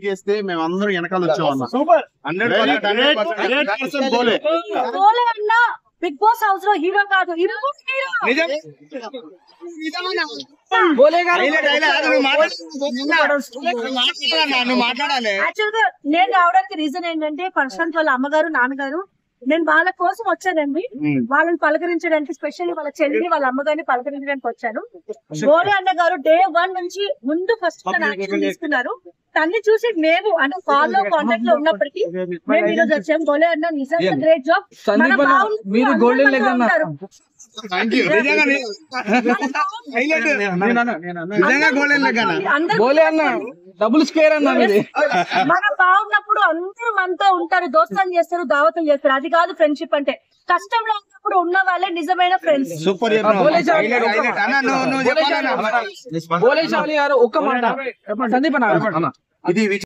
చేస్తే మేము అందరం వెనకాల వచ్చామన్నా. సూపర్. బోలే అన్న బిగ్ బాస్ హౌస్ లో హీరో కాదు, ఇన్పుట్ హీరో. యాక్చువల్ గా నేను రావడానికి రీజన్ ఏంటంటే ప్రశాంత్ వాళ్ళ అమ్మగారు నాన్నగారు, నేను వాళ్ళ కోసం వచ్చానండి. వాళ్ళని పలకరించడానికి, స్పెషల్లీ వాళ్ళ చెల్లిని వాళ్ళ అమ్మగారిని పలకరించడానికి వచ్చాను. బోలే అన్న గారు డే 1 నుంచి ముందు ఫస్ట్ యాక్షన్ తీసుకున్నారు. తన్ని చూసి మేము అంటే ఫాలో కాంటాక్ట్ లో ఉన్నప్పటికీ మేము ఈరోజు వచ్చాము. బోలే అన్న నిజంగా గ్రేట్ జాబ్. మీరు గోల్డెన్ లెగ్ అన్నారు. బోలే అన్న డబుల్ స్క్వేర్ అన్న. మనం బాగున్నప్పుడు అందరూ మనతో ఉంటారు, దోస్తాలు చేస్తారు, దావతులు చేస్తారు. అది కాదు ఫ్రెండ్షిప్ అంటే. కష్టంలో ఉన్నప్పుడు ఉన్న వాళ్ళే నిజమైన ఫ్రెండ్స్. బోలే గారు ఒక్క మాట సందీప్ అన్న.